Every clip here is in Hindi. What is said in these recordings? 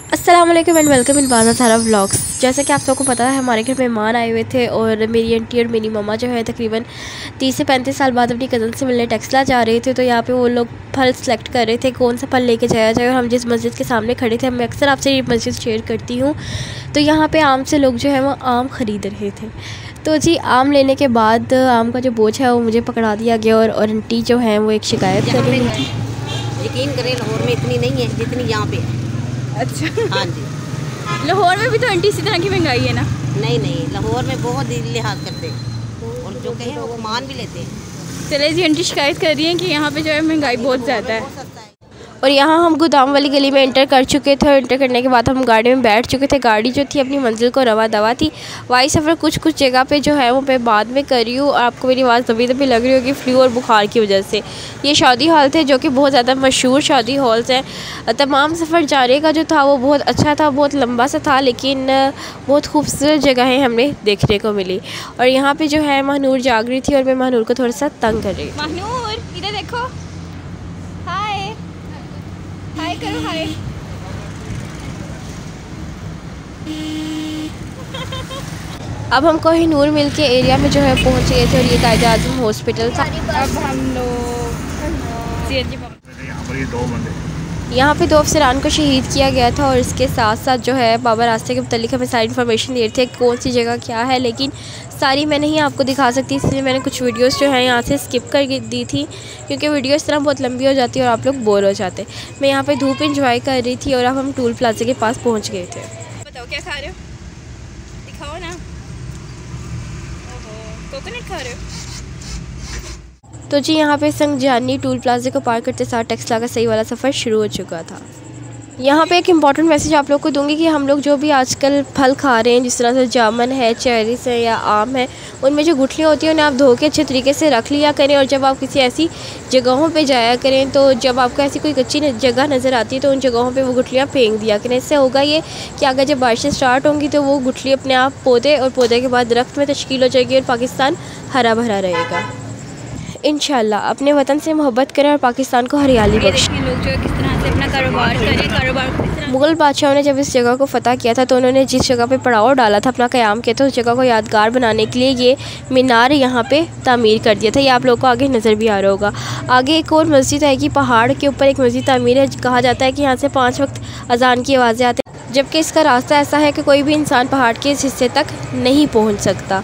अस्सलाम वालेकुम एंड वेलकम इन बाज़ा सारा व्लॉग्स। जैसे कि आप सबको पता है हमारे घर मेहमान आए हुए थे और मेरी आंटी और मेरी मम्मा जो है तकरीबन 30 से 35 साल बाद अपनी कज़न से मिलने टेक्सला जा रहे थे। तो यहाँ पे वो लोग फल सेलेक्ट कर रहे थे कौन सा फल लेके जाया जाए। और हम जिस मस्जिद के सामने खड़े थे, मैं अक्सर आपसे ये मस्जिद शेयर करती हूँ, तो यहाँ पर आम से लोग जो है वो आम ख़रीद रहे थे। तो जी आम लेने के बाद आम का जो बोझ है वो मुझे पकड़ा दिया गया और आंटी जो है वो एक शिकायत कर रही थी। यकीन करें लाहौर में इतनी नहीं है जितनी यहाँ पे है। अच्छा हाँ जी, लाहौर में भी तो आंटी इसी तरह की महंगाई है ना? नहीं, लाहौर में बहुत लिहाज करते हैं और जो कहें वो मान भी लेते हैं। चले जी, आंटी शिकायत कर रही हैं कि यहाँ पे जो है महंगाई बहुत ज़्यादा है। और यहाँ हम गोदाम वाली गली में एंटर कर चुके थे और एंटर करने के बाद हम गाड़ी में बैठ चुके थे। गाड़ी जो थी अपनी मंजिल को रवा दवा थी। वाई सफ़र कुछ जगह पे जो है वो मैं बाद में कर रही हूँ। आपको मेरी आवाज़ दबी दबी लग रही होगी फ्लू और बुखार की वजह से। ये शादी हॉल थे जो कि बहुत ज़्यादा मशहूर शादी हॉल्स हैं। तमाम सफ़र जाने का जो था वो बहुत अच्छा था, बहुत लंबा सा था, लेकिन बहुत खूबसूरत जगहें हमें देखने को मिली। और यहाँ पर जो है महानूर जाग रही थी और मैं महानूर को थोड़ा सा तंग कर रही थी। महानूर इधर देखो, हाय हाय करो, हाय। अब हम कोहिनूर मिल के एरिया में जो है पहुंच गए थे और ये कायदे आज़म हॉस्पिटल था। अब हम लोग यहाँ पे 2 अफसरान को शहीद किया गया था और इसके साथ साथ जो है बाबा रास्ते के मतलब हमें सारी इन्फॉर्मेशन दे रहे थे कौन सी जगह क्या है, लेकिन सारी मैं नहीं आपको दिखा सकती, इसलिए मैंने कुछ वीडियोस जो है यहाँ से स्किप कर दी थी क्योंकि वीडियो इस तरह बहुत लंबी हो जाती है और आप लोग बोर हो जाते। मैं यहाँ पे धूप इंजॉय कर रही थी और अब हम टूल प्लाजा के पास पहुँच गए थे। बताओ क्या खा रहे हो, दिखाओ ना। ओहो, कोकोनट खा रहे हो? तो जी यहाँ पे संगजानी टूल प्लाजा को पार करते साथ टेक्सला का सही वाला सफ़र शुरू हो चुका था। यहाँ पे एक इम्पॉर्टेंट मैसेज आप लोग को दूंगी कि हम लोग जो भी आजकल फल खा रहे हैं, जिस तरह से जामुन है, चेरीस है या आम है, उनमें जो गुठलियाँ होती हैं उन्हें आप धो के अच्छे तरीके से रख लिया करें। और जब आप किसी ऐसी जगहों पे जाया करें तो जब आपको ऐसी कोई कच्ची जगह नज़र आती है तो उन जगहों पे वो गुठलियाँ फेंक दिया करें। इससे होगा ये कि अगर जब बारिशें स्टार्ट होंगी तो वो गुठली अपने आप पौधे और पौधे के बाद दरख्त में तश्कील हो जाएगी और पाकिस्तान हरा भरा रहेगा इंशाल्लाह। अपने वतन से मोहब्बत करें और पाकिस्तान को हरियाली बख्शें। लोग जो किस तरह से अपना कारोबार करें। मुग़ल बादशाहों ने जब इस जगह को फ़तह किया था तो उन्होंने जिस जगह पे पड़ाव डाला था, अपना क़याम किया था, उस जगह को यादगार बनाने के लिए ये मीनार यहाँ पे तामीर कर दिया था। ये आप लोगों को आगे नज़र भी आ रहा होगा। आगे एक और मस्जिद आएगी, पहाड़ के ऊपर एक मस्जिद तामीर है। कहा जाता है कि यहाँ से 5 वक्त अजान की आवाज़ें आती हैं, जबकि इसका रास्ता ऐसा है कि कोई भी इंसान पहाड़ के इस हिस्से तक नहीं पहुँच सकता।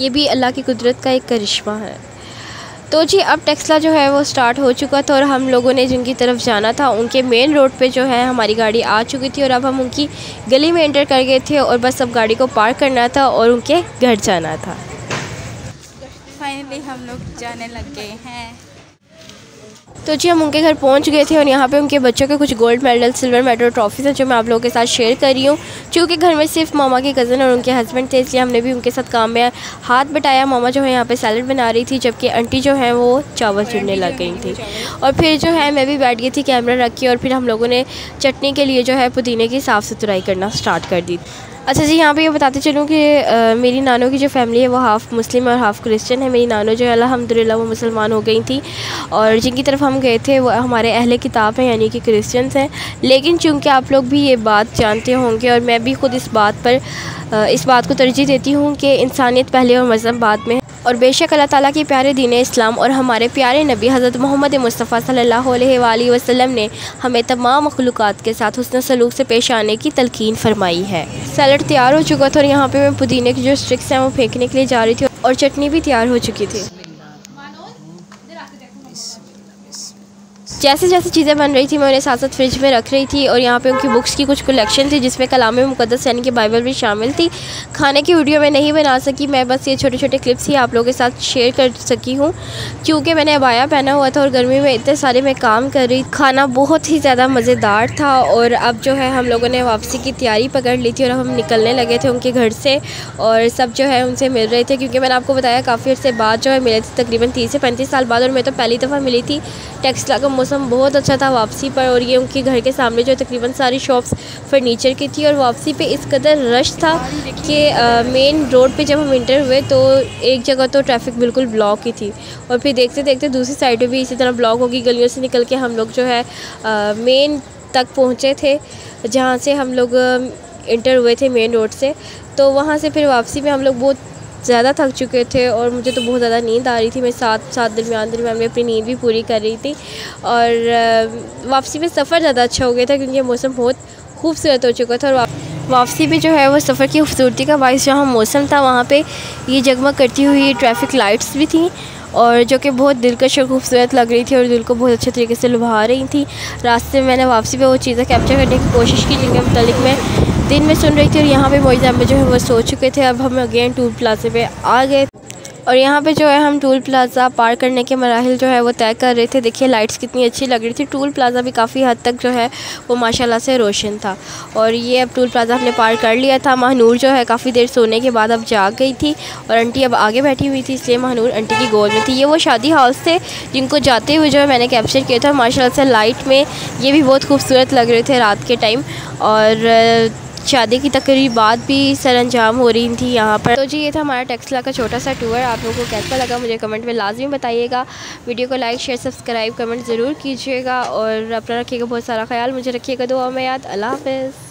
ये भी अल्लाह की कुदरत का एक करिश्मा है। तो जी अब टेक्सला जो है वो स्टार्ट हो चुका था और हम लोगों ने जिनकी तरफ जाना था उनके मेन रोड पे जो है हमारी गाड़ी आ चुकी थी और अब हम उनकी गली में एंटर कर गए थे और बस अब गाड़ी को पार्क करना था और उनके घर जाना था। फाइनली हम लोग जाने लग गए हैं। तो जी हम उनके घर पहुंच गए थे और यहाँ पे उनके बच्चों के कुछ gold medal, silver medal, trophies हैं जो मैं आप लोगों के साथ शेयर कर रही हूँ। क्योंकि घर में सिर्फ मामा के कज़न और उनके हस्बैंड थे, इसलिए हमने भी उनके साथ काम में हाथ बटाया। मामा जो है यहाँ पे सैलड बना रही थी जबकि आंटी जो है वो चावल चुनने लग गई थी। और फिर जो है मैं भी बैठ गई थी कैमरा रख के और फिर हम लोगों ने चटनी के लिए जो है पुदीने की साफ़ सुथराई करना स्टार्ट कर दी। अच्छा जी, यहाँ पे ये बताते चलूँ कि मेरी नानों की जो फैमिली है वो हाफ़ मुस्लिम और हाफ़ क्रिश्चियन है। मेरी नानों जो है अल्हम्दुलिल्लाह वो मुसलमान हो गई थी और जिनकी तरफ हम गए थे वो हमारे अहले किताब हैं यानी कि क्रिश्चियंस हैं। लेकिन चूँकि आप लोग भी ये बात जानते होंगे और मैं भी ख़ुद इस बात को तरजीह देती हूँ कि इंसानियत पहले और मज़हब बाद में। और बेशक अल्लाह ताला के प्यारे दीन इस्लाम और हमारे प्यारे नबी हज़रत मोहम्मद मुस्तफ़ा सल्लल्लाहु अलैहि वसल्लम ने हमें तमाम मखलूक़ात के साथ हुस्न सलूक से पेश आने की तलकीन फरमाई है। सैलड तैयार हो चुका था और यहाँ पे मैं पुदीने की जो स्टिक्स हैं वो फेंकने के लिए जा रही थी और चटनी भी तैयार हो चुकी थी। जैसे जैसे चीज़ें बन रही थी मैं उन्हें साथ साथ फ्रिज में रख रही थी और यहाँ पे उनकी बुक्स की कुछ कलेक्शन थी जिसमें कलाम मुक़द्दस यानी कि बाइबल भी शामिल थी। खाने की वीडियो मैं नहीं बना सकी, मैं बस ये छोटे छोटे क्लिप्स ही आप लोगों के साथ शेयर कर सकी हूँ क्योंकि मैंने अबाया पहना हुआ था और गर्मी में इतने सारे मैं काम कर रही। खाना बहुत ही ज़्यादा मज़ेदार था और अब जो है हम लोगों ने वापसी की तैयारी पकड़ ली थी और अब हम निकलने लगे थे उनके घर से और सब जो है उनसे मिल रहे थे क्योंकि मैंने आपको बताया काफ़ी अर्से बाद जो है मिले थे, तकरीबन 30 से 35 साल बाद। और मैं तो पहली दफ़ा मिली थी। टेक्सला का मौसम बहुत अच्छा था वापसी पर और ये उनके घर के सामने जो तकरीबन सारी शॉप्स फर्नीचर की थी और वापसी पे इस कदर रश था कि मेन रोड पे जब हम इंटर हुए तो एक जगह तो ट्रैफिक बिल्कुल ब्लॉक ही थी और फिर देखते देखते दूसरी साइड पे भी इसी तरह ब्लॉक होगी। गलियों से निकल के हम लोग जो है मेन तक पहुँचे थे जहाँ से हम लोग इंटर हुए थे मेन रोड से। तो वहाँ से फिर वापसी में हम लोग बहुत ज़्यादा थक चुके थे और मुझे तो बहुत ज़्यादा नींद आ रही थी। मैं साथ दरमियान में अपनी नींद भी पूरी कर रही थी और वापसी में सफ़र ज़्यादा अच्छा हो गया था क्योंकि मौसम बहुत खूबसूरत हो चुका था। और वापसी भी जो है वो सफ़र की खूबसूरती का बाइस जहाँ मौसम था वहाँ पे ये जगमग करती हुई ट्रैफिक लाइट्स भी थी और जो कि बहुत दिलकश और खूबसूरत लग रही थी और दिल को बहुत अच्छे तरीके से लुभा रही थी। रास्ते में मैंने वापसी पे वो चीज़ें कैप्चर करने की कोशिश की जिनके मुतालिक मैं दिन में सुन रही थी। और यहाँ पे मोइज़ा में जो है वो सो चुके थे। अब हम अगेन टूल प्लाज़ा पे आ गए और यहाँ पे जो है हम टूल प्लाज़ा पार करने के मराहिल जो है वो तय कर रहे थे। देखिए लाइट्स कितनी अच्छी लग रही थी। टूल प्लाज़ा भी काफ़ी हद तक जो है वो माशाल्लाह से रोशन था। और ये अब टूल प्लाज़ा हमने पार कर लिया था। महानूर जो है काफ़ी देर सोने के बाद अब जाग गई थी और आंटी अब आगे बैठी हुई थी, इसलिए महानूर आंटी की गोद में थी। ये वो शादी हाउस थे जिनको जाते हुए जो है मैंने कैप्चर किया था। माशाल्लाह से लाइट में ये भी बहुत खूबसूरत लग रहे थे रात के टाइम और शादी की तकरीबात भी सरअंजाम हो रही थी यहाँ पर। तो जी ये था हमारा टेक्सला का छोटा सा टूर। आप लोगों को कैसा लगा मुझे कमेंट में लाजमी बताइएगा। वीडियो को लाइक शेयर सब्सक्राइब कमेंट ज़रूर कीजिएगा और अपना रखिएगा बहुत सारा ख्याल। मुझे रखिएगा दुआ में याद। अल्लाह हाफ़िज़।